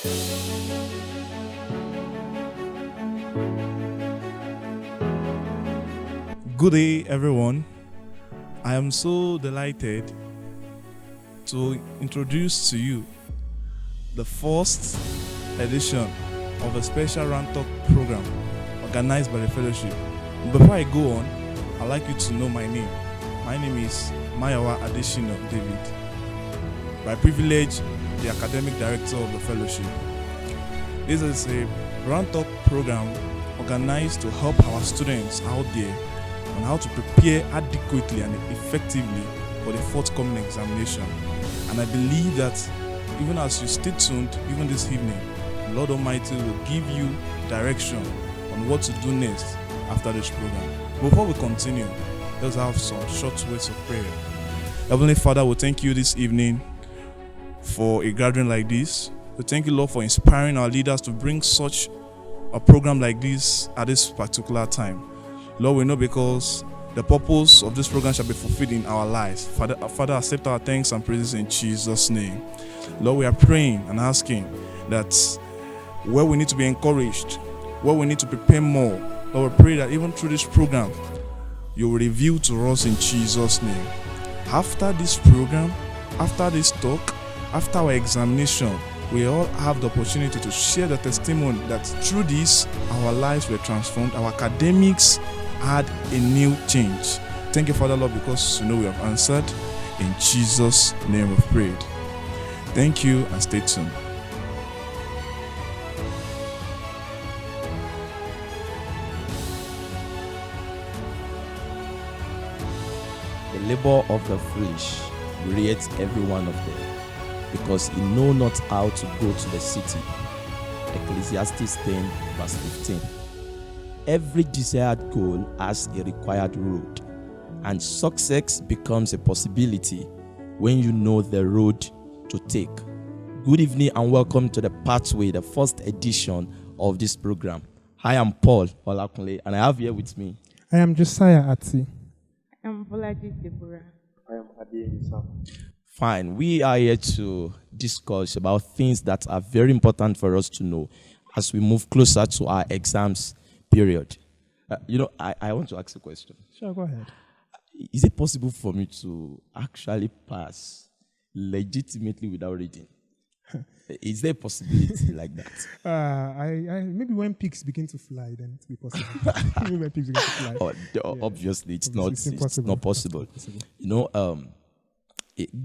Good day, everyone. I am so delighted to introduce to you the first edition of a special Round Talk program organized by the fellowship. Before I go on, I'd like you to know my name. My name is Mayawa Adeshino David. By privilege, the academic director of the fellowship. This is a Round Talk program organized to help our students out there on how to prepare adequately and effectively for the forthcoming examination. And I believe that even as you stay tuned, even this evening, the Lord Almighty will give you direction on what to do next after this program. Before we continue, let's have some short words of prayer. Heavenly Father, we thank you this evening for a gathering like this. We thank you, Lord, for inspiring our leaders to bring such a program like this at this particular time. Lord, we know because the purpose of this program shall be fulfilled in our lives. Father, accept our thanks and praises in Jesus' name. Lord, we are praying and asking that where we need to be encouraged, where we need to prepare more, Lord, we pray that even through this program, you will reveal to us in Jesus' name. After this program, after this talk, after our examination, we all have the opportunity to share the testimony that through this, our lives were transformed, our academics had a new change. Thank you, Father, Lord, because you know we have answered. In Jesus' name we've prayed. Thank you and stay tuned. The labor of the foolish creates every one of them, because he know not how to go to the city. Ecclesiastes 10 verse 15. Every desired goal has a required road, and success becomes a possibility when you know the road to take. Good evening and welcome to the Pathway, the first edition of this program. I am Paul Olakunle, and I have here with me. I am Josiah Atsi. I am Bolaji Deborah. I am Ade Isa. Fine. We are here to discuss about things that are very important for us to know as we move closer to our exams period. I want to ask a question. Sure, go ahead. Is it possible for me to actually pass legitimately without reading? Is there a possibility like that? I maybe when pigs begin to fly, then it will be possible. Maybe when pigs begin to fly. Obviously, it's impossible. not possible. You know,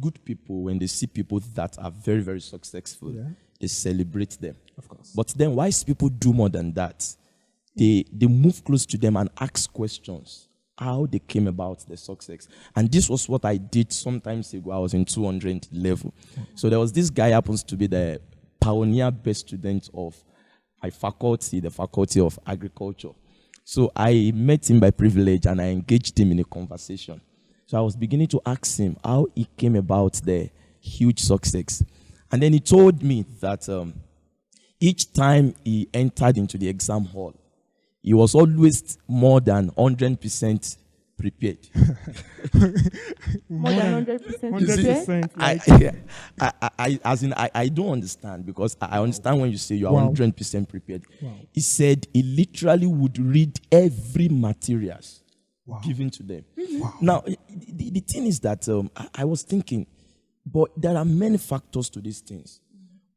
good people, when they see people that are very, very successful, they celebrate them. Of course. But then wise people do more than that. They move close to them and ask questions, how they came about the success. And this was what I did sometimes ago. I was in 200 level. So there was this guy happens to be the pioneer best student of my faculty, the Faculty of Agriculture. So I met him by privilege and I engaged him in a conversation. So I was beginning to ask him how he came about the huge success. And then he told me that each time he entered into the exam hall, he was always more than 100% prepared. More than 100%. I don't understand, because I understand when you say you are Wow. 100% prepared. Wow. He said he literally would read every materials given to them. Wow. Now, the thing is that I was thinking, but there are many factors to these things.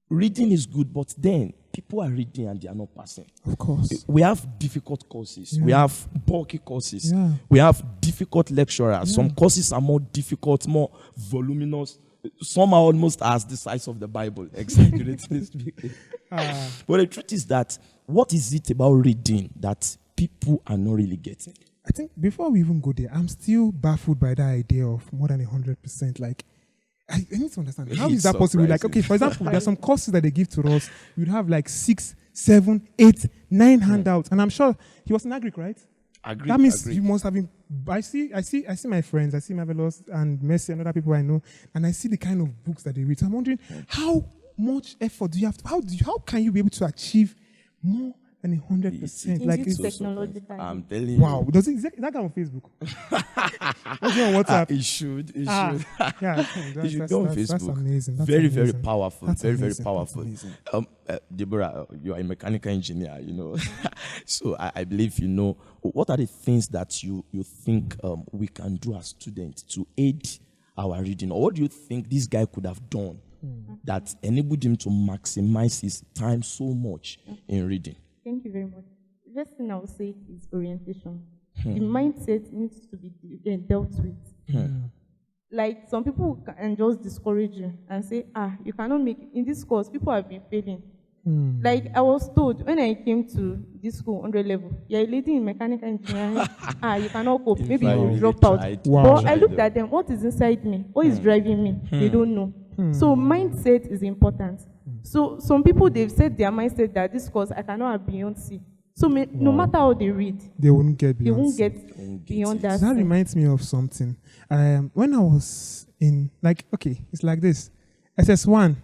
Reading is good, but then people are reading and they are not passing. Of course. We have difficult courses. We have bulky courses. Yeah. We have difficult lecturers. Some courses are more difficult, more voluminous. Some are almost as the size of the Bible, exaggeratingly speaking. But the truth is that, what is it about reading that people are not really getting? I think before we even go there, I'm still baffled by that idea of more than 100%. Like, I need to understand. How is that possible? Like, okay, for example, there are some courses that they give to us. You'd have like 6, 7, 8, 9 handouts. And I'm sure he was in Agric, right? Agreed. That means you must have been. I see my friends. I see Marvelous and Mercy and other people I know, and I see the kind of books that they read. So I'm wondering, how much effort do you have to? How can you be able to achieve more than 100%. In Like, this it's, technology time. I'm telling you. wow. Is that guy on Facebook? What's he on WhatsApp? It should. It Ah, should. yeah, You should go on that's Facebook. amazing. That's Very, amazing. very powerful. That's Very, amazing. very That's powerful. amazing. Deborah, you are a mechanical engineer, you know. So I believe you know. What are the things that you think we can do as students to aid our reading? Or what do you think this guy could have done that enabled him to maximize his time so much in reading? Thank you very much. First thing I would say is orientation. The mindset needs to be dealt with. Like, some people can just discourage you and say, you cannot make it. In this course, people have been failing. Like, I was told when I came to this school, 100 level, you're a lady in mechanical engineering. You cannot cope. Maybe you will drop out. Wow. But I looked at them. What is inside me? What is driving me? They don't know. So mindset is important. So some people, they've set their mindset that this course, I cannot have beyond C. So no matter how they read, They won't get they beyond. won't get beyond that. That reminds me of something. When I was in, like, okay, it's like this. SS1,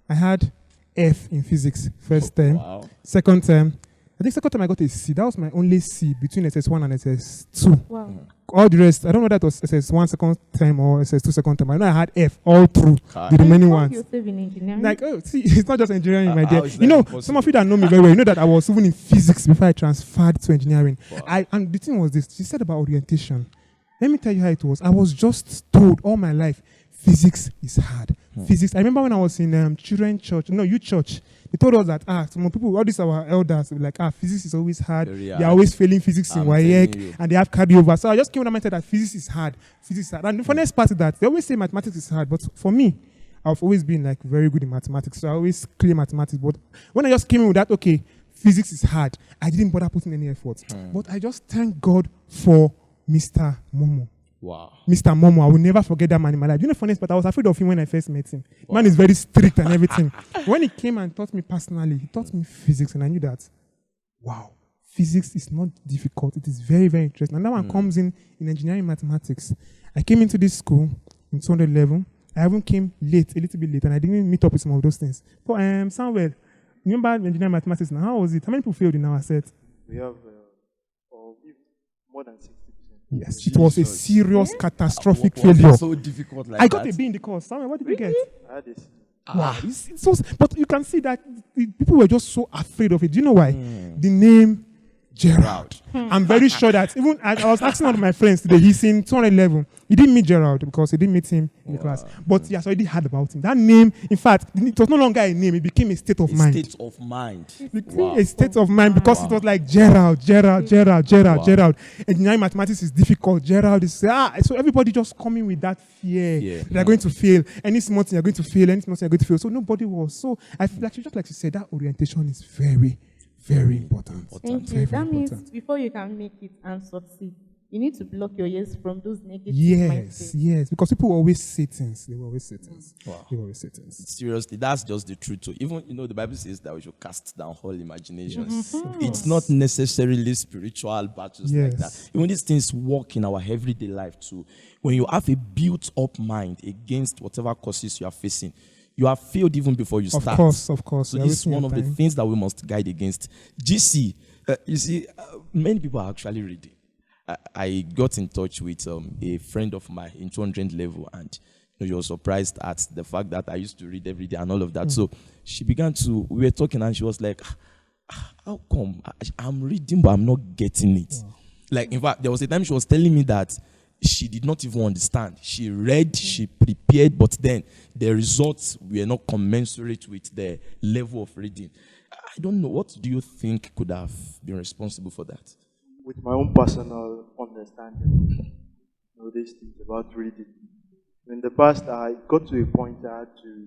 I had F in physics first term. Wow. Second term, I think second term I got a C. That was my only C between SS1 and SS2. Wow. All the rest, I don't know that was SS1 second term or SS2 second term. I know I had F all through Hi. the remaining You ones. yourself in engineering. Like, oh, see, it's not just engineering, my dear. how is You that know, possible? some of you that know me very well, you know that I was even in physics before I transferred to engineering. Wow. And the thing was this, she said about orientation. Let me tell you how it was. I was just told all my life, physics is hard. Physics. I remember when I was in youth church, they told us that, some people, all these our elders, were like, physics is always hard. Very They're hard. always failing physics in I'm telling you. WAEC, and they have carryover. So I just came with the mindset that physics is hard. Physics is hard. And the funniest part is that they always say mathematics is hard, but for me, I've always been like very good in mathematics. So I always clear mathematics. But when I just came in with that, okay, physics is hard, I didn't bother putting any effort. But I just thank God for Mr. Momo. Wow. Mr. Momo, I will never forget that man in my life. You know, funniest, but I was afraid of him when I first met him. Man is very strict and everything. When he came and taught me personally, he taught me physics, and I knew that, wow, physics is not difficult. It is very, very interesting. And that one comes in engineering mathematics. I came into this school in 200 level. I even came late, a little bit late, and I didn't meet up with some of those things. But Samuel, remember engineering mathematics now? How was it? How many people failed in our set? We have more than 60%. Yes, it was a serious, catastrophic Was it failure. so difficult like I got that? a B in the course. Samuel, what did you get? I had this. Wow. It's so, but you can see that the people were just so afraid of it. Do you know why? The name Gerald. I'm very sure that even I was asking one of my friends today, he's in 211. He didn't meet Gerald because he didn't meet him in the class. But he has already heard about him. That name, in fact, it was no longer a name, it became a state of mind. State of mind. It became a state of mind because it was like Gerald. Engineering mathematics is difficult. Gerald is so everybody just coming with that fear. They're going to fail. Any small thing you're going to fail. Any small thing you're going to fail. So nobody was. So I feel like just like you said, that orientation is very, very important. Thank Very, you. very That means important. before you can make it and succeed, you need to block your ears from those negative Yes, mindsets. yes. Because people always say things. They will always say things. Wow. They will always say things. Seriously, that's just the truth. So even the Bible says that we should cast down all imaginations. It's not necessarily spiritual battles like Yes. that. Even these things work in our everyday life too. When you have a built-up mind against whatever causes you are facing, you have failed even before you Of start. course. So You're this is wasting one your of the time. things that we must guide against. GC, you see, many people are actually reading. I got in touch with a friend of mine in 200 level, and she was surprised at the fact that I used to read every day and all of that. So she began to, we were talking, and she was like, how come I'm reading but I'm not getting it? Like, in fact, there was a time she was telling me that she did not even understand. She read, she prepared, but then the results were not commensurate with the level of reading. I don't know. What do you think could have been responsible for that? With my own personal understanding, these things about reading. In the past, I got to a point I had to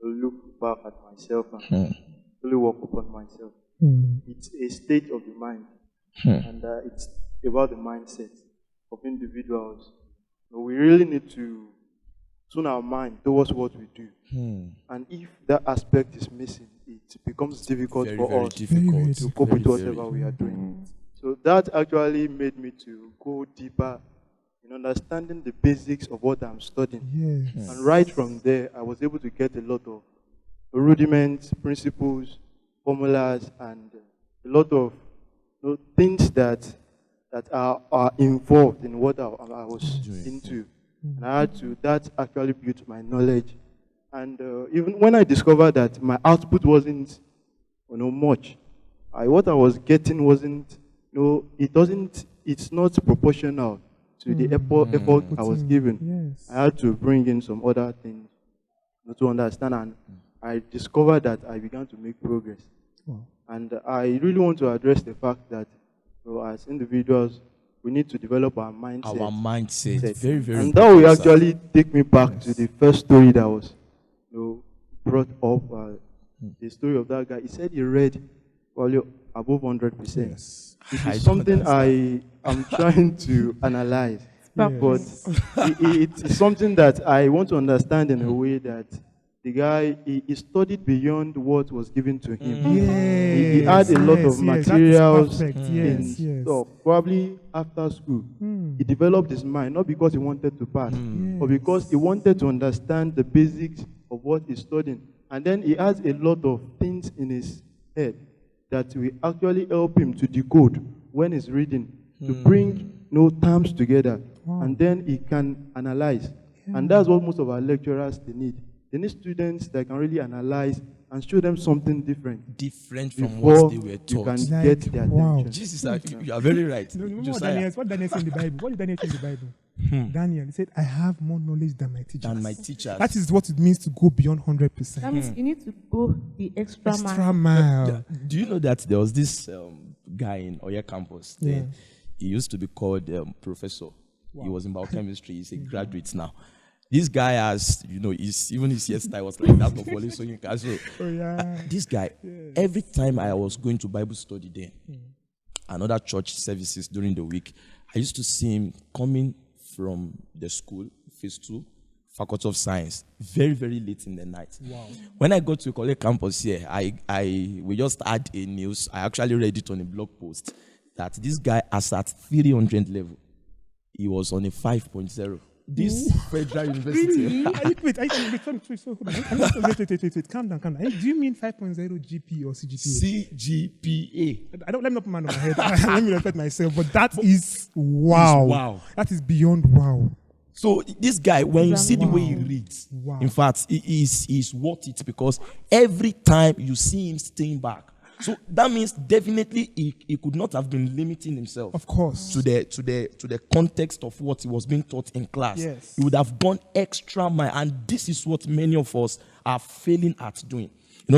look back at myself and really work upon myself. It's a state of the mind, and it's about the mindset of individuals. We really need to tune our mind towards what we do. And if that aspect is missing, it becomes difficult Very, for very us difficult. to cope with Very, whatever we are doing. So that actually made me to go deeper in understanding the basics of what I'm studying. Yes. And right from there, I was able to get a lot of rudiments, principles, formulas, and a lot of things that are involved in what I was into. And I had to, that actually built my knowledge. And even when I discovered that my output wasn't much, what I was getting wasn't, it's not proportional to the effort I was given. Yes. I had to bring in some other things to understand, and I discovered that I began to make progress. Wow. And I really want to address the fact that as individuals, we need to develop our mindset. Our mindset, very, very and important. that will actually take me back to the first story that was brought up. The story of that guy. He said he read probably above 100%. Yes. It is something I am trying to analyze. But it's something that I want to understand in a way that the guy, he studied beyond what was given to him. Yes. He had a lot of materials that is in stuff. Probably after school, he developed his mind, not because he wanted to pass, but because he wanted to understand the basics of what he's studying. And then he has a lot of things in his head that will actually help him to decode when he's reading, to bring terms together, and then he can analyze. And that's what most of our lecturers they need. They need students that can really analyze and show them something different from what they were taught. You can get their attention. Jesus, you are very right. Remember what Daniel said in the Bible? What did Daniel say in the Bible? Daniel, he said, I have more knowledge than my teachers. That is what it means to go beyond 100%. That means you need to go the extra mile. Do you know that there was this guy in Ikole Campus? Yeah. He used to be called Professor. Wow. He was in biochemistry. He's a graduate now. This guy has, even his hairstyle was like that of Wole Soyinka. So, this guy, every time I was going to Bible study then, and other church services during the week, I used to see him coming from the school, phase 2, Faculty of Science, very, very late in the night. Wow. When I got to Ikole Campus here, we just had a news. I actually read it on a blog post that this guy, as at 300 level, he was on a 5.0. This federal university. Really? Wait, calm down. Do you mean 5.0 GP or CGPA? CGPA. Let me not put my hand on my head. Let me respect myself. But that is wow. Wow. That is beyond wow. So this guy, when you see the way he reads, in fact, he's worth it because every time you see him staying back, so that means definitely he could not have been limiting himself, of course, to the context of what he was being taught in class. Yes. He would have gone extra mile, and this is what many of us are failing at doing.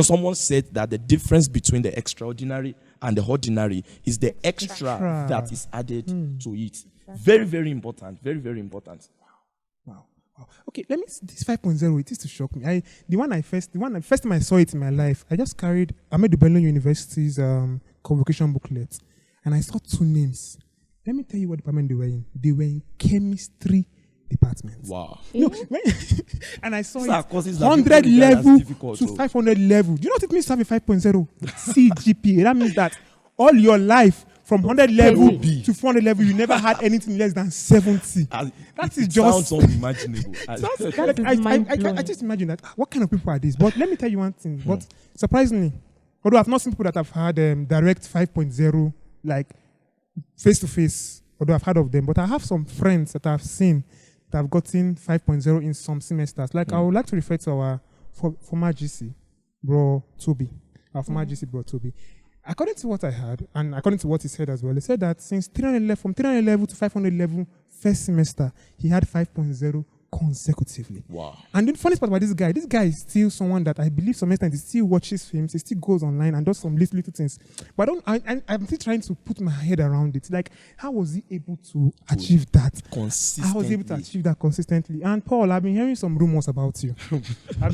Someone said that the difference between the extraordinary and the ordinary is the extra that is added to it. Very, very important. Very, very important. Wow. Okay, let me see this 5.0. It is to shock me. The first time I saw it in my life, I made the Berlin University's convocation booklet, and I saw 2 names. Let me tell you what department they were in. They were in chemistry department. Wow. No, and I saw it 100 level to 500 level. Do you know what it means to have a 5.0 CGPA? That means that all your life, from 100 level to 400 level, you never had anything less than 70. That is just sounds unimaginable. I just imagine that. What kind of people are these? But let me tell you one thing. But surprisingly, although I've not seen people that have had direct 5.0 like face to face, although I've heard of them, but I have some friends that I've seen that have gotten 5.0 in some semesters. Like I would like to refer to our former GC, Bro Toby. Our former GC, Bro Toby. According to what I heard, and according to what he said as well, he said that since 300 from 300 level to 500 level first semester, he had 5.0 consecutively. Wow. And the funny part about this guy is still someone that I believe some extent he still watches films, he still goes online and does some little things. But I'm still trying to put my head around it. Like, how was he able to achieve that? Consistently. How was he able to achieve that consistently? And Paul, I've been hearing some rumors about you. I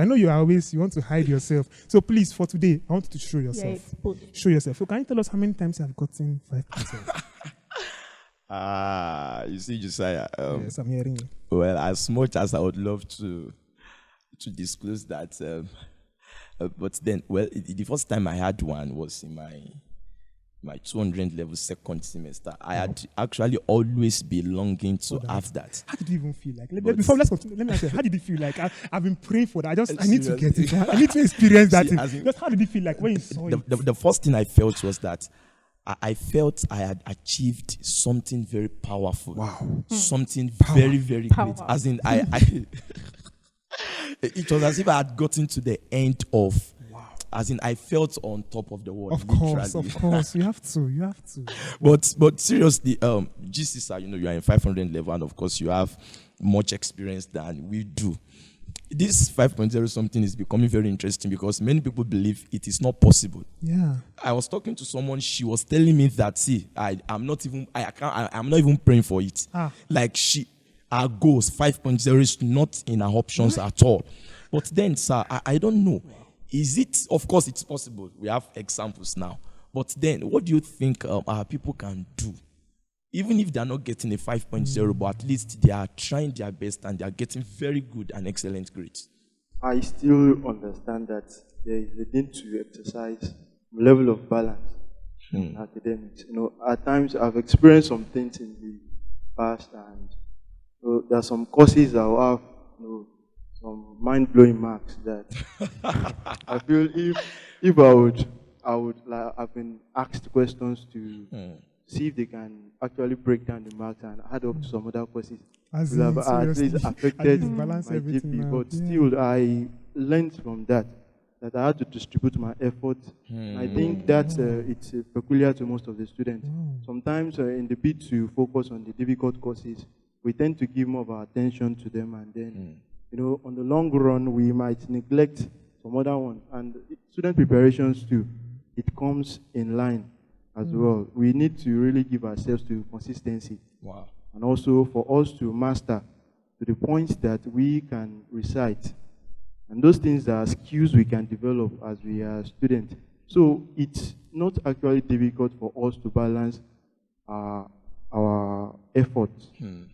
know you want to hide yourself. So please, for today, I want you to show yourself. Show yourself. So can you tell us how many times you have gotten 5%? You see, Josiah. Yes, I'm hearing you. Well, as much as I would love to disclose that, but then, the first time I had one was in my 200 level second semester. I had actually always been longing to have that. How did you even feel like? Let's continue. Let me ask you, how did you feel like? I've been praying for that. I need to get it. I need to experience that. Just how did you feel like when you saw it? The first thing I felt was that I felt I had achieved something very powerful. Wow. Something very, very great. As in, it was as if I had gotten to the end of. As in, I felt on top of the world. Of course. You have to. But seriously, GCSA, you are in 500 level, and of course, you have much experience than we do. This 5.0 something is becoming very interesting because many people believe it is not possible. Yeah. I was talking to someone, she was telling me that, see, I'm not even praying for it. Like our goals, 5.0 is not in our options at all. But then, sir, I don't know. Is it, of course, it's possible. We have examples now. But then, what do you think our people can do? Even if they're not getting a 5.0, but at least they are trying their best and they are getting very good and excellent grades. I still understand that there is a need to exercise a level of balance in academics. At times I've experienced some things in the past, and there are some courses that will have some mind-blowing marks that I feel if I would like, I've been asked questions to see if they can actually break down the marks and add up to some other courses. Will have at least affected my GP, but still I learned from that I had to distribute my effort. I think that it's peculiar to most of the students. Sometimes in the bid to focus on the difficult courses, we tend to give more of our attention to them, and then on the long run, we might neglect some other ones. And student preparations too, it comes in line as well. We need to really give ourselves to consistency. Wow. And also for us to master to the point that we can recite. And those things are skills we can develop as we are students. So it's not actually difficult for us to balance our efforts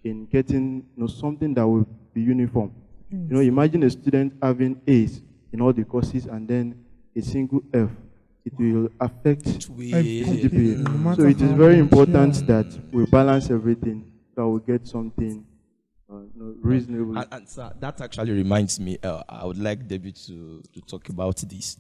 in getting something that will be uniform. Imagine a student having A's in all the courses and then a single F. It will affect GPA. So it is very important that we balance everything, that we get something reasonable. And sir, that actually reminds me, I would like Debbie to talk about this.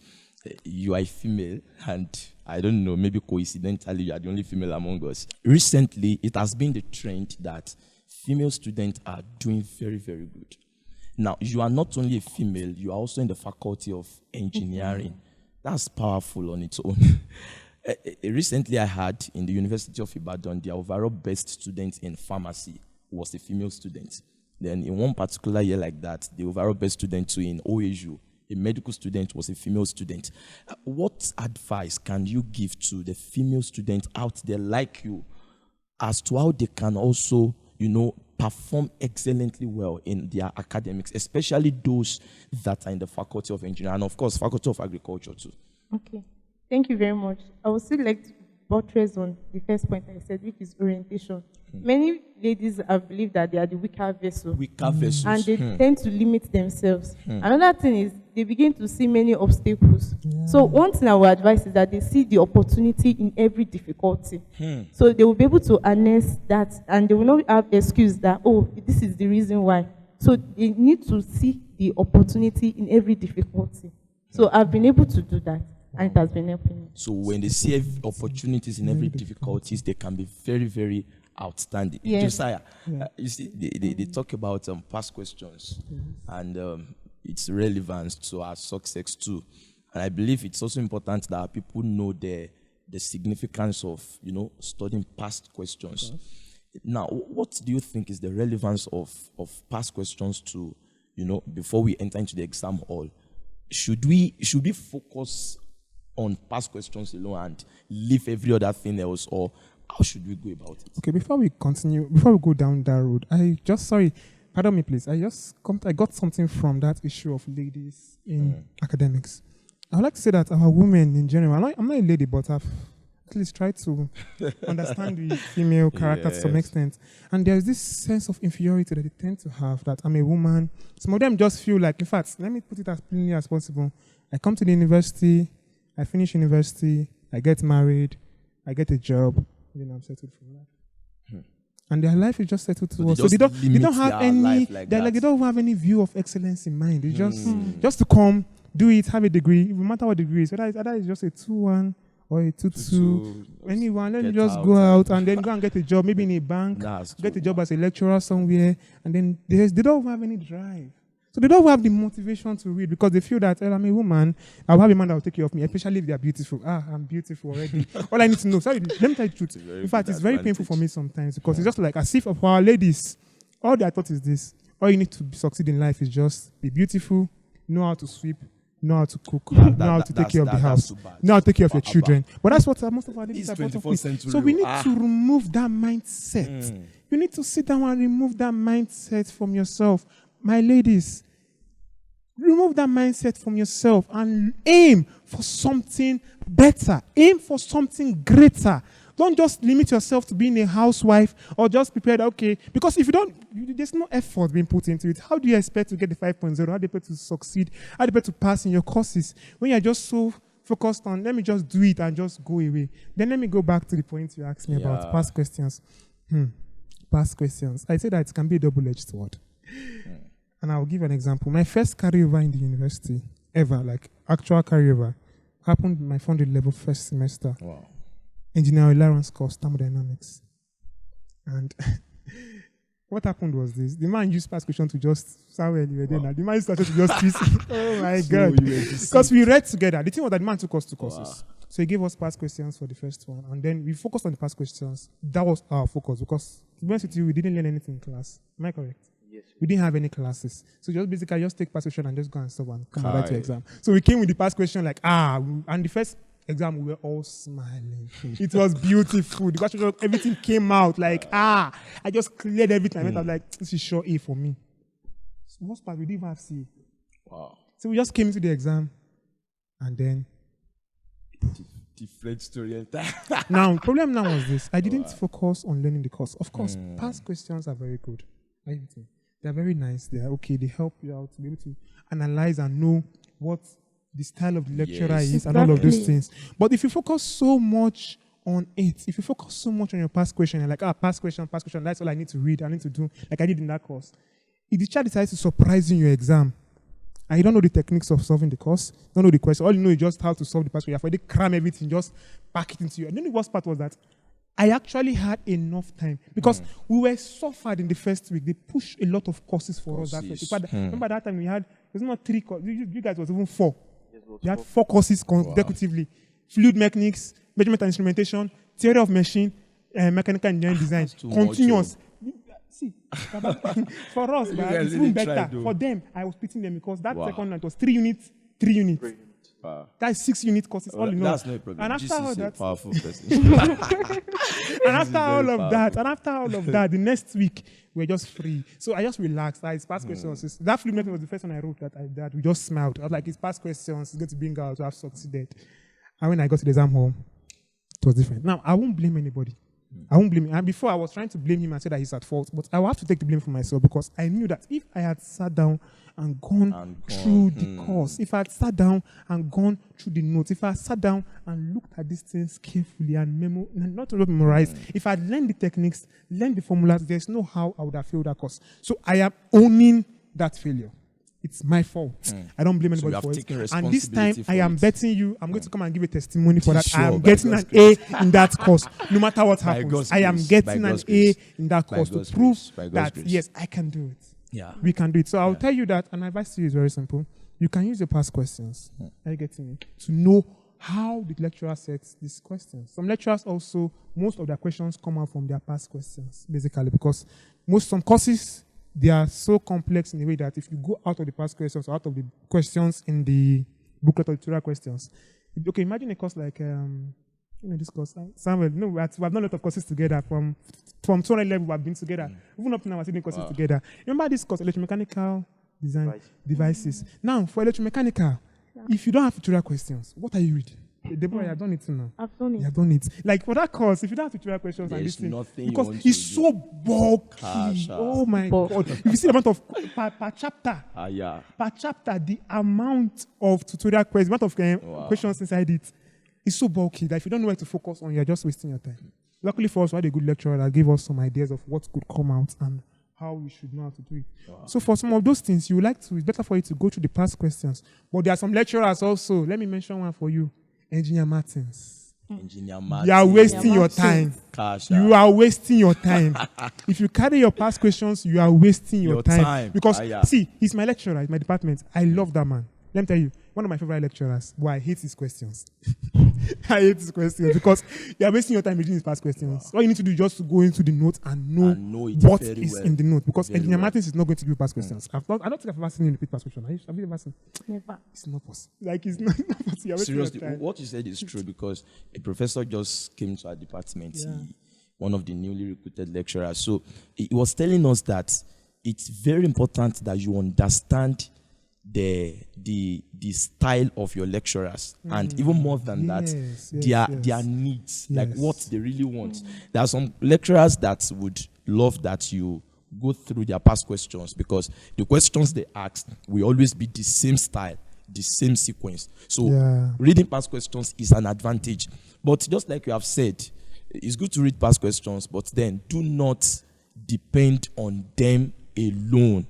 You are a female, and I don't know, maybe coincidentally, you are the only female among us. Recently, it has been the trend that female students are doing very, very good. Now, you are not only a female, you are also in the faculty of engineering. That's powerful on its own. Recently, I had in the University of Ibadan, the overall best student in pharmacy was a female student. Then in one particular year like that, the overall best student too in OAU, a medical student, was a female student. What advice can you give to the female students out there like you as to how they can also, perform excellently well in their academics, especially those that are in the Faculty of Engineering and, of course, Faculty of Agriculture too? Okay. Thank you very much. I would still like to buttress on the first point I said, which is orientation. Many ladies have believed that they are the weaker vessel. And they tend to limit themselves. Another thing is they begin to see many obstacles. So one thing I would advise is that they see the opportunity in every difficulty. So they will be able to harness that, and they will not have excuse that, this is the reason why. So they need to see the opportunity in every difficulty. So I've been able to do that, and it has been helping me. So when they see opportunities in every difficulties, they can be very, very outstanding. Yes. Josiah, you see, they talk about past questions and its relevance to our success too. And I believe it's also important that people know the significance of, studying past questions. Now, what do you think is the relevance of past questions to, before we enter into the exam hall? Should we focus on past questions alone and leave every other thing else, or how should we go about it? Okay, before we go down that road, pardon me please, I got something from that issue of ladies in academics. I would like to say that our women in general, I'm not a lady, but I've at least tried to understand the female character to some extent. And there's this sense of inferiority that they tend to have, that I'm a woman. Some of them just feel like, in fact, let me put it as plainly as possible. I come to the university, I finish university, I get married, I get a job, then I'm settled for life. And their life is just settled So towards. they So just they don't have limit their any. life like They're like that. they don't have any view of excellence in mind. They just to come, do it, have a degree. No matter what degree is, whether it's just a 2-1 or a 2-2, anyone. Let me Get just out go and- out and then go and get a job, maybe in a bank, That's get too a job as a lecturer somewhere, and then they don't have any drive. So they don't have the motivation to read because they feel that, I'm a woman, I'll have a man that will take care of me, especially if they are beautiful. I'm beautiful already. All I need to know, sorry, let me tell you the truth. In fact, it's very painful for me sometimes because it's just like as if for our ladies, all their thought is this. All you need to succeed in life is just be beautiful, know how to sweep, know how to cook, know how to take care of the house, know how to take care of your children. But that's what most of our ladies It's are brought up 21st with. century. So we need to remove that mindset. You need to sit down and remove that mindset from yourself. My ladies, remove that mindset from yourself and aim for something better. Aim for something greater. Don't just limit yourself to being a housewife or just prepare that, okay, because if you don't, there's no effort being put into it. How do you expect to get the 5.0? How do you expect to succeed? How do you expect to pass in your courses when you're just so focused on, let me just do it and just go away? Then let me go back to the point you asked me about past questions. Past questions. I say that it can be a double-edged sword. And I'll give an example. My first carryover in the university ever, like actual carryover, happened in my funded level first semester. Wow. Engineering Lawrence course, thermodynamics. And what happened was this. The man used past question to just, sorry, you were there now. The man used to just twist. Oh my God. Because we read together. The thing was that the man took us 2 courses. So he gave us past questions for the first one. And then we focused on the past questions. That was our focus because, to be honest with you, we didn't learn anything in class. Am I correct? Yes. We didn't have any classes. So just basically just take past question and just go and stop and come and write your exam. So we came with the past question like, and the first exam we were all smiling. It was beautiful. The question, everything came out like, I just cleared everything. I was like, this is sure A for me. So most part we didn't even have C. Wow. So we just came into the exam and then Different story. now problem now was this. I didn't focus on learning the course. Of course, past questions are very good. They're very nice. They're okay. They help you out to be able to analyze and know what the style of the lecturer is and all of those things. But if you focus so much on it, if you focus so much on your past question, you're like, past question, that's all I need to read, I need to do, like I did in that course. If the child decides to surprise you in your exam, and you don't know the techniques of solving the course, don't know the question, all you know is just how to solve the past question. You have already cram everything, just pack it into you. And then the worst part was that I actually had enough time because we were suffered in the first week. They pushed a lot of courses for us that first week. Remember that time we had, there's not 3 courses, you guys was even 4. You had 4 courses consecutively. Fluid mechanics, measurement and instrumentation, theory of machine, mechanical engineering design. Continuous. See, for us, it's even better. For them, I was picking them because that second night was 3 units. Wow. That's 6 unit courses, all in all. That's no problem. And after all that, powerful person. and after all of that, the next week we're just free. So I just relaxed. It's past questions. That fluid method was the first one I wrote that we just smiled. I was like, it's past questions. It's going to bring out to have succeeded. And when I got to the exam hall, it was different. Now I won't blame anybody. I won't blame him. And before I was trying to blame him and say that he's at fault, but I will have to take the blame for myself because I knew that if I had sat down and gone through the course, if I had sat down and gone through the notes, if I had sat down and looked at these things carefully and not memorized, if I had learned the techniques, learned the formulas, there's no how I would have failed that course. So I am owning that failure. It's my fault. I don't blame anybody for it. And this time, I am betting you, I'm going to come and give a testimony for that. I am getting an A in that course, no matter what happens. I am getting an A in that course to prove that, yes, I can do it. Yeah. We can do it. So I'll tell you that, and my advice to you is very simple. You can use your past questions, are you getting me, to know how the lecturer sets these questions. Some lecturers also, most of their questions come out from their past questions, basically, because some courses, they are so complex in a way that if you go out of the past questions or out of the questions in the booklet or tutorial questions, okay, imagine a course like, this course, Samuel, we have done a lot of courses together from 200 level we have been together. Even up to now, we're doing courses together. Remember this course, electromechanical design devices. Now, for electromechanical, if you don't have tutorial questions, what are you reading? Deborah, you have done it too now. I've done it. You have done it. Like for that course, if you don't have tutorial questions and this thing, because it's to so bulky. Oh my God. If you see the amount of, per chapter, per chapter, the amount of tutorial questions, the amount of questions inside it, it's so bulky that if you don't know where to focus on, you're just wasting your time. Luckily for us, we had a good lecturer that gave us some ideas of what could come out and how we should know how to do it. Wow. So for some of those things, you would like to, it's better for you to go through the past questions. But there are some lecturers also. Let me mention one for you. Engineer Martins. You are wasting your time. You are wasting your time. If you carry your past questions, you are wasting your time. Because, see, he's my lecturer, he's my department. I love that man. Let me tell you, one of my favorite lecturers, but I hate his questions. I hate his questions because you are wasting your time reading his past questions. Wow. All you need to do is just to go into the note and know what is in the note. Because Engineer Martins is not going to do past questions. I don't think I've ever seen him repeat past questions. Have you ever seen? Never. It's not possible. Like, it's not possible. Seriously, what you said is true because a professor just came to our department. One of the newly recruited lecturers. So he was telling us that it's very important that you understand the style of your lecturers, and even more than their needs, like what they really want. There are some lecturers that would love that you go through their past questions because the questions they ask will always be the same style, the same sequence. So reading past questions is an advantage. But just like you have said, it's good to read past questions, but then do not depend on them alone.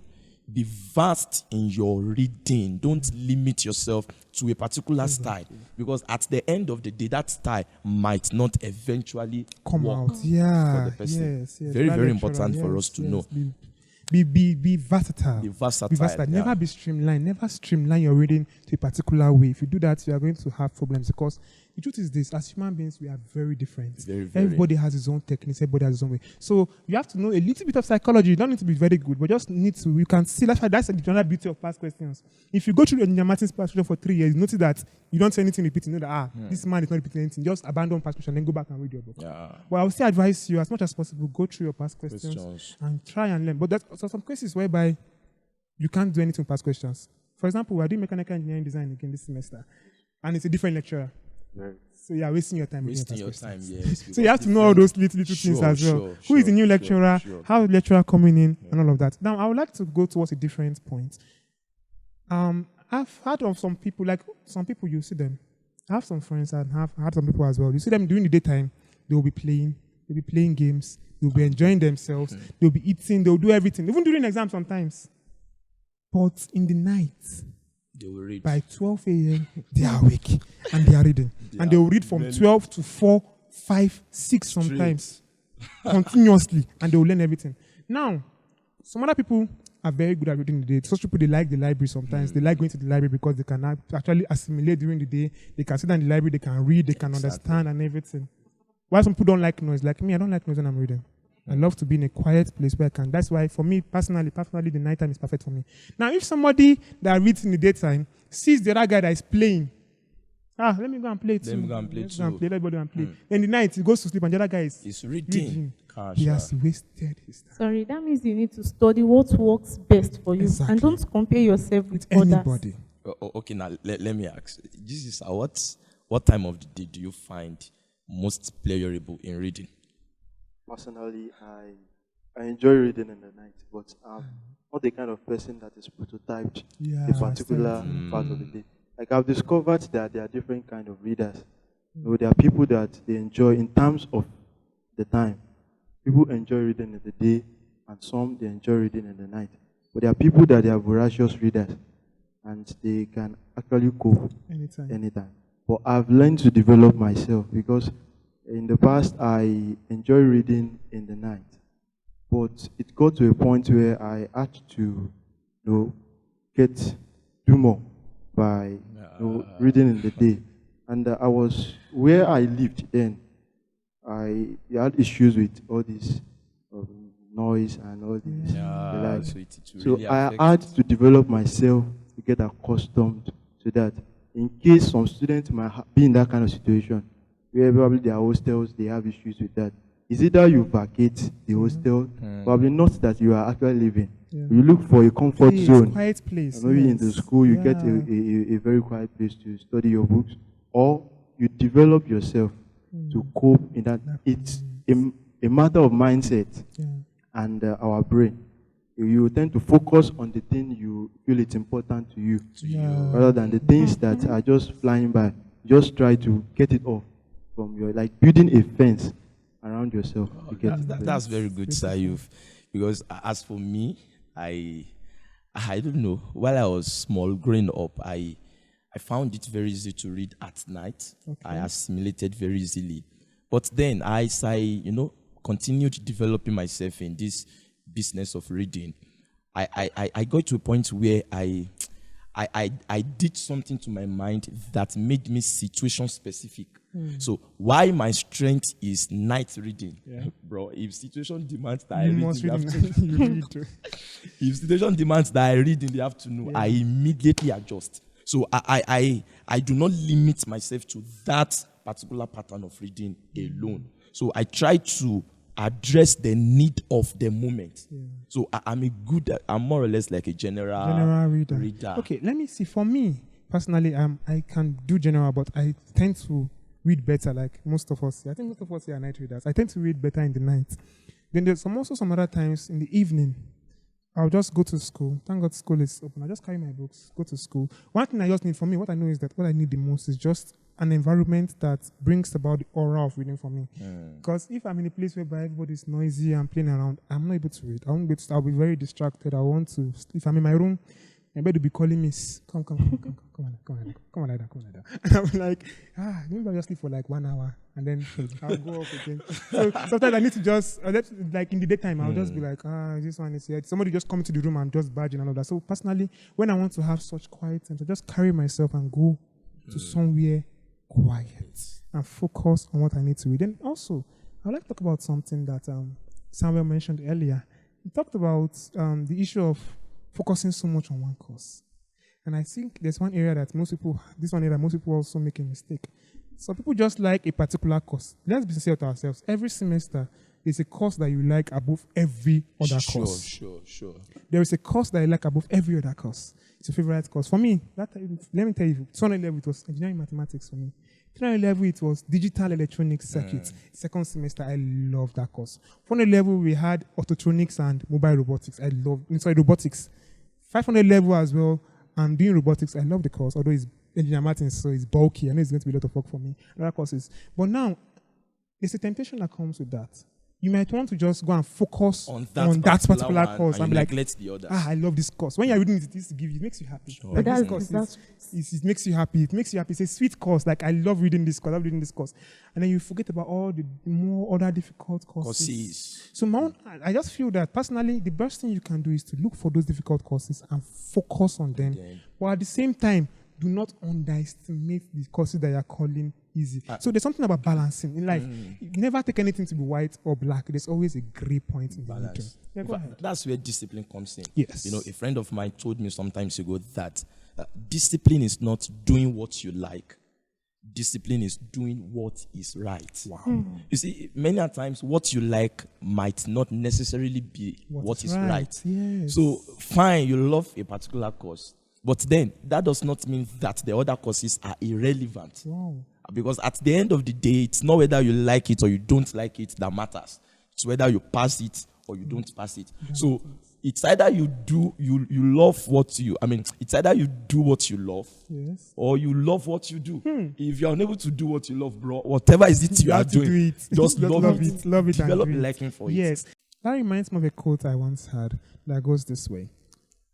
Be vast in your reading. Don't limit yourself to a particular style, because at the end of the day, that style might not eventually come work out. Yeah, for the person. Yes. Very important for us to know. Be versatile. Be versatile. Never be streamlined. Never streamline your reading to a particular way. If you do that, you are going to have problems, because the truth is this: as human beings, we are very different. Very. Everybody has his own techniques. Everybody has his own way. So you have to know a little bit of psychology. You don't need to be very good, but just need to. You can see that's the general beauty of past questions. If you go through Engineer Martin's past question for 3 years, you notice that you don't say anything repeating. You know that this man is not repeating anything. Just abandon past question, then go back and read your book. But I would still advise you, as much as possible, go through your past questions and try and learn. But there's some cases whereby you can't do anything with past questions. For example, we're doing mechanical engineering design again this semester, and it's a different lecturer. Right. So you are wasting your time. Wasting your time, yes. So you have to know all those little things as well. Who is the new lecturer? How is the lecturer coming in? And all of that. Now, I would like to go towards a different point. I've heard of some people, like some people, you see them. I have some friends and have heard some people as well. You see them during the daytime, they'll be playing games, they'll be enjoying themselves, they'll be eating, they'll do everything, even during exams sometimes. But in the night, they will read. By 12 a.m., they are awake and they are reading. And they will read from 12 to 4, 5, 6 sometimes, continuously, and they will learn everything. Now, some other people are very good at reading the day. Such people, they like the library sometimes. They like going to the library because they can actually assimilate during the day. They can sit down in the library, they can read, they can understand and everything. Why some people don't like noise? Like me, I don't like noise when I'm reading. I love to be in a quiet place where I can. That's why, for me, personally, the nighttime is perfect for me. Now, if somebody that reads in the daytime sees the other guy that is playing, let me go and play too. Everybody go and play. Then the night, he goes to sleep and the other guy is reading. He has wasted his time. Sorry, that means you need to study what works best for you. Exactly. And don't compare yourself with anybody. Okay, now let me ask. This is what time of the day do you find most pleasurable in reading? Personally, I enjoy reading in the night, but I'm not the kind of person that is prototyped a particular part of the day. Like, I've discovered that there are different kind of readers. You know, there are people that they enjoy in terms of the time. People enjoy reading in the day, and some they enjoy reading in the night. But there are people that they are voracious readers, and they can actually cope anytime. But I've learned to develop myself, because in the past I enjoy reading in the night, but it got to a point where I had to, do more by reading in the day. And I was where I lived then. I had issues with all this noise and all this. So I had to develop myself to get accustomed to that. In case some students might be in that kind of situation, where probably their hostels, they have issues with that. It's either you vacate the hostel, probably not that you are actually living. You look for a comfort zone. Quiet place. Maybe in the school, you get a very quiet place to study your books, or you develop yourself to cope in that. It's a matter of mindset and our brain. You tend to focus on the thing you feel it's important to you, rather than the things that are just flying by. just try to get it off from your, like building a fence around yourself. To get it there. That's very good, Sayuf. Because as for me, I don't know. While I was small, growing up, I found it very easy to read at night. Okay. I assimilated very easily. But then as I continued developing myself in this business of reading, I got to a point where I did something to my mind that made me situation specific. So why my strength is night reading, bro? If situation demands that I read in the afternoon, if situation demands that I read in the afternoon, I immediately adjust. So I do not limit myself to that particular pattern of reading alone. So I try to address the need of the moment. So I'm more or less like a general reader. Okay, let me see. For me personally, I can do general, but I tend to read better, like most of us. I think most of us here are night readers. I tend to read better in the night. Then there's also some other times in the evening, I'll just go to school. Thank God school is open. I just carry my books, go to school. One thing I just need for me, what I know is that what I need the most is just an environment that brings about the aura of reading for me. Because if I'm in a place whereby everybody's noisy and playing around, I'm not able to read. I'll be very distracted. If I'm in my room, my bed will be calling me, come on like that. And I'm like, maybe I'll just sleep for like 1 hour and then I'll go off again. So sometimes I need to just, like in the daytime, I'll just be like, this one is here. Somebody just come into the room and just badge and all of that. So personally, when I want to have such quiet time, I just carry myself and go to somewhere quiet and focus on what I need to read. And also, I'd like to talk about something that Samuel mentioned earlier. He talked about the issue of focusing so much on one course. And I think there's one area that most people also make a mistake. So people just like a particular course. Let's be sincere with ourselves. Every semester, there's a course that you like above every other course. Sure. There is a course that you like above every other course. It's your favorite course. For me, let me tell you, 200 level, it was engineering mathematics for me. 300 level, it was digital electronics circuits. Second semester, I loved that course. 400 level, we had autotronics and mobile robotics. Robotics. 500 level as well, I'm doing robotics. I love the course, although it's engineering mathematics, so it's bulky. I know it's going to be a lot of work for me. Other courses. But now, there's a temptation that comes with that. You might want to just go and focus on that particular course and be like, the others. I love this course. When you're reading it makes you happy. Sure. Like this course it makes you happy. It makes you happy. It's a sweet course. Like, I love reading this course. And then you forget about all the more other difficult courses. So I just feel that personally, the best thing you can do is to look for those difficult courses and focus on them. But at the same time, do not underestimate the courses that you're calling easy. So there's something about balancing in life. You never take anything to be white or black. There's always a gray point in the middle. Yeah, go ahead. That's where discipline comes in. Yes. A friend of mine told me some time ago that discipline is not doing what you like. Discipline is doing what is right. Wow. You see, many times what you like might not necessarily be what is right. Yes. So fine, you love a particular course, but then that does not mean that the other courses are irrelevant. Wow. Because at the end of the day, it's not whether you like it or you don't like it that matters. It's whether you pass it or you don't pass it. So it's either it's either you do what you love, yes, or you love what you do. If you're unable to do what you love, bro, whatever is it you are doing, just love it. Love it. Develop a liking for it. Yes. That reminds me of a quote I once had that goes this way.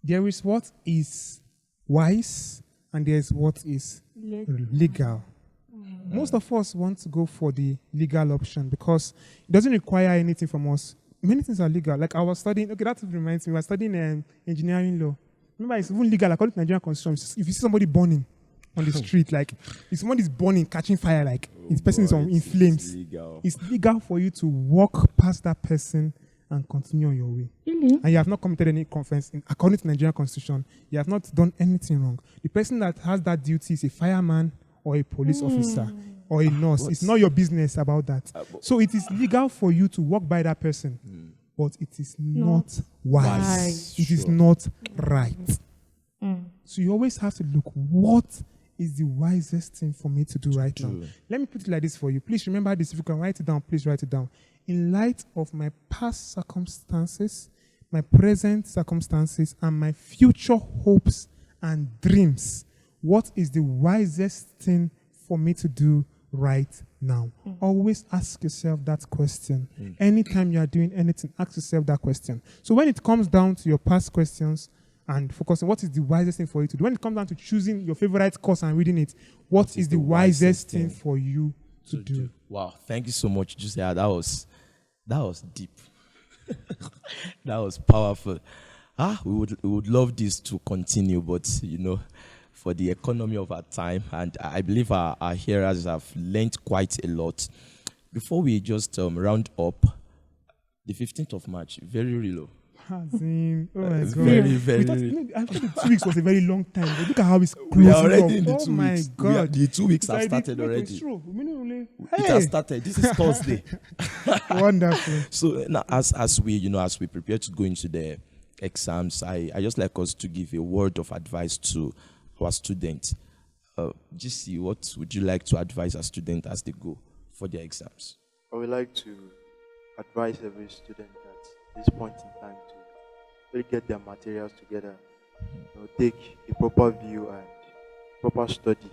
There is what is wise and there is what is legal. Most of us want to go for the legal option because it doesn't require anything from us. Many things are legal. Like I was studying, that reminds me, I was studying engineering law. Remember, it's even legal according to Nigerian constitution. If you see somebody burning on the street, like if somebody's burning, catching fire, like this person is in flames, it's legal for you to walk past that person and continue on your way. Really? And you have not committed any offense. According to Nigerian constitution, you have not done anything wrong. The person that has that duty is a fireman or a police officer or a nurse. It's not your business about that. So it is legal for you to walk by that person, but it is not wise. It is not right. So you always have to look, what is the wisest thing for me to do right now? Let me put it like this for you. Please remember this. If you can write it down, please write it down. In light of my past circumstances, my present circumstances, and my future hopes and dreams, what is the wisest thing for me to do right now? Always ask yourself that question. Anytime you are doing anything, ask yourself that question. So when it comes down to your past questions and focusing, what is the wisest thing for you to do? When it comes down to choosing your favorite course and reading it, what is the wisest thing for you to do? Wow, thank you so much, Josiah. That was deep. That was powerful. We would love this to continue, but for the economy of our time, and I believe our hearers have learned quite a lot. Before we just round up, the 15th of March, very real. Oh my God. Very, very real. I thought the 2 weeks was a very long time. But look at how it's closing. We are already in the 2 weeks. Oh my God. The 2 weeks have started already. It has started. This is Thursday. Wonderful. So now, as we prepare to go into the exams, I just like us to give a word of advice to our students. GC, what would you like to advise a student as they go for their exams? I would like to advise every student at this point in time to really get their materials together, take a proper view and proper study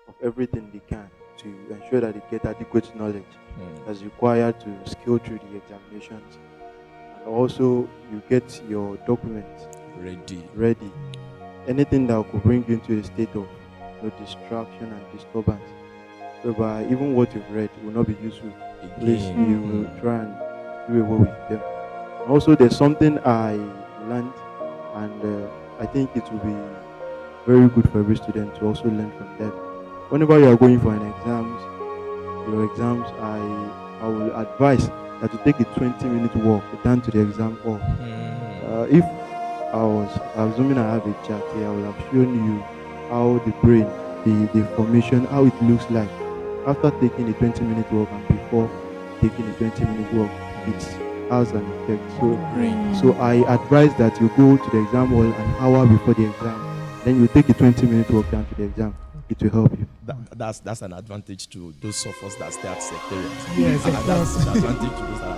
of everything they can to ensure that they get adequate knowledge as required to scale through the examinations. And also, you get your documents ready. Anything that could bring you into a state of distraction and disturbance, whereby even what you've read will not be useful. Please, you will try and do away with them. And also, there's something I learned, and I think it will be very good for every student to also learn from them. Whenever you are going for your exams, I will advise that you take a 20-minute walk down to the exam hall. If I was assuming I have a chart here, I will have shown you how the brain, the formation, how it looks like after taking a 20-minute walk and before taking a 20-minute walk. It has an effect. So I advise that you go to the exam hall an hour before the exam. Then you take a 20-minute walk down to the exam. It will help you. That's an advantage to those of us that stay at secretariat. Yes, and that's an advantage to those that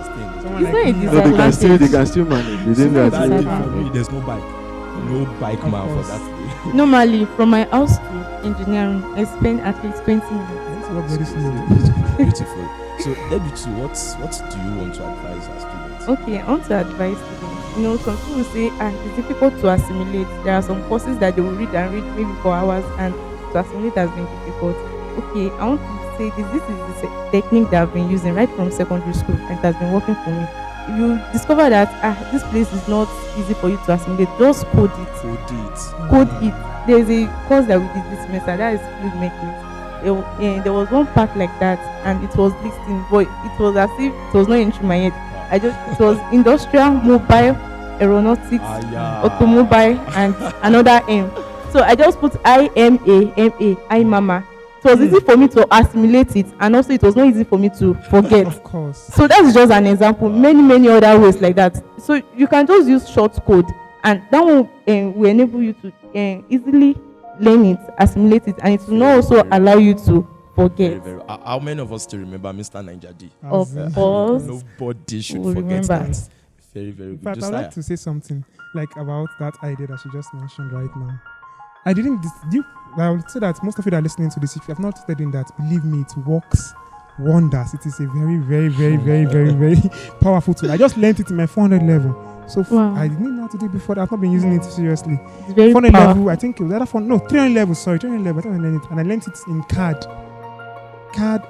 are staying. They can still manage. Within for me, there's no bike man for that day. Normally, from my house to engineering, I spend at least 20 minutes. Very slow. Beautiful. So, Debbie, what do you want to advise our students? Okay, I want to advise students. Some people say it's difficult to assimilate. There are some courses that they will read maybe for hours, and to assimilate has been difficult. Okay, I want to say this is the technique that I've been using right from secondary school, and it has been working for me. If you discover that this place is not easy for you to assimilate, just code it. There's a course that we did this semester, that is filmmaking. There was one part like that, and it was listing, but it was as if it was not into my head. It was industrial, mobile, aeronautics, automobile, and another M. So I just put I mama. It was easy for me to assimilate it, and also it was not easy for me to forget. Of course. So that's just an example. Many other ways like that. So you can just use short code, and that will enable you to easily learn it, assimilate it, and it will not also allow you to forget. How many of us still remember Mr. Niger? Of course. Nobody should forget remember that. Very, very In good. fact, I'd like to say something about that idea that she just mentioned right now. I would say that most of you that are listening to this, if you have not studied that, believe me, it works wonders. It is a very, very, very, very, very, very powerful tool. I just learned it in my 400 level. So I didn't know how to do it before. I've not been using it seriously. It's very 400 powerful. level, I think it was either 300 level. Sorry, 300 level. I think I learned it, and I learned it in CAD. CAD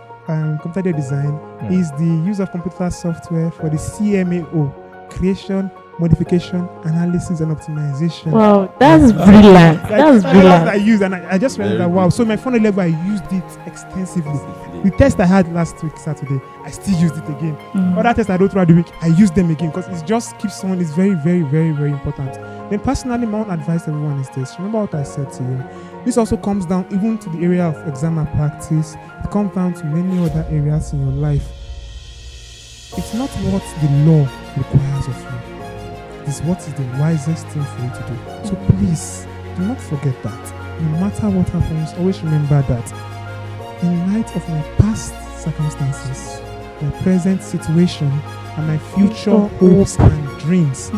computer design is the use of computer software for the CMAO, creation, modification, analysis, and optimization. Wow, that's brilliant. That's brilliant. I used, and I just realized that wow. So my 400 level, I used it extensively. The test I had last week Saturday, I still used it again. Other tests I wrote throughout the week, I used them again because it just keeps on. It's very, very, very, very important. Then personally, my own advice to everyone is this: remember what I said to you. This also comes down even to the area of exam practice. It comes down to many other areas in your life. It's not what the law requires of you. It's what is the wisest thing for you to do. So please, do not forget that. No matter what happens, always remember that in light of my past circumstances, my present situation, and my future hopes and dreams,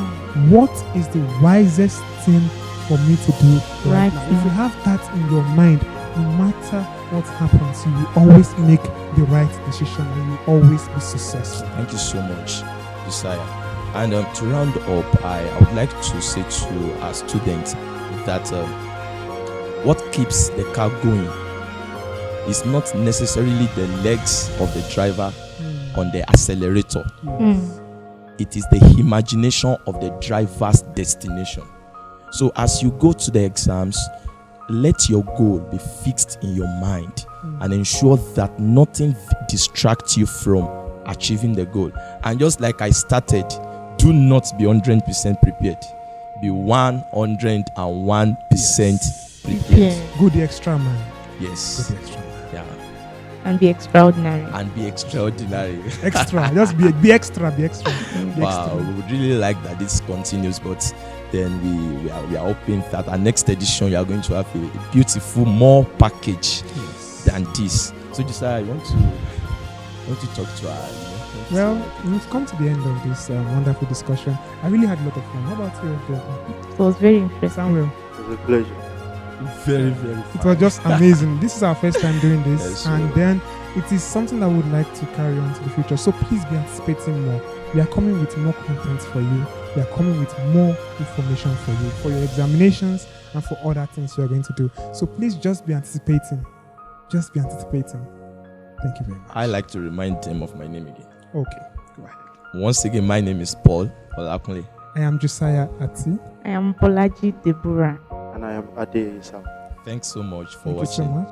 what is the wisest thing for me to do right now? If you have that in your mind, no matter what happens, you will always make the right decision and you will always be successful. Thank you so much, Josiah. And to round up, I would like to say to our students that what keeps the car going is not necessarily the legs of the driver on the accelerator. It is the imagination of the driver's destination. So as you go to the exams, let your goal be fixed in your mind and ensure that nothing distracts you from achieving the goal. And just like I started, do not be 100% prepared. Be 101% prepared. Go the extra mile. Yes. Go the extra mile. Yeah. And be extraordinary. And be extraordinary. Extra. Just be extra. Be extra. Be Wow, extra. we would really like that this continues, but then we are hoping that our next edition you are going to have a beautiful more package than this. So Josiah, I want to talk to our Well, we've come to the end of this wonderful discussion. I really had a lot of fun. How about you, Joe? It was very interesting. Samuel? It was a pleasure. very, very It was just amazing. This is our first time doing this, Yes, and then it is something that we would like to carry on to the future. So please be anticipating more. We are coming with more content for you. We are coming with more information for you, for your examinations and for other things you are going to do. So please just be anticipating. Just be anticipating. Thank you very much. I like to remind them of my name again. Okay, go ahead. Once again, my name is Paul Olakunle. I am Josiah Ati. I am Bolaji Deborah. And I am Ade Isam. Thanks so much for Thank you so watching. much.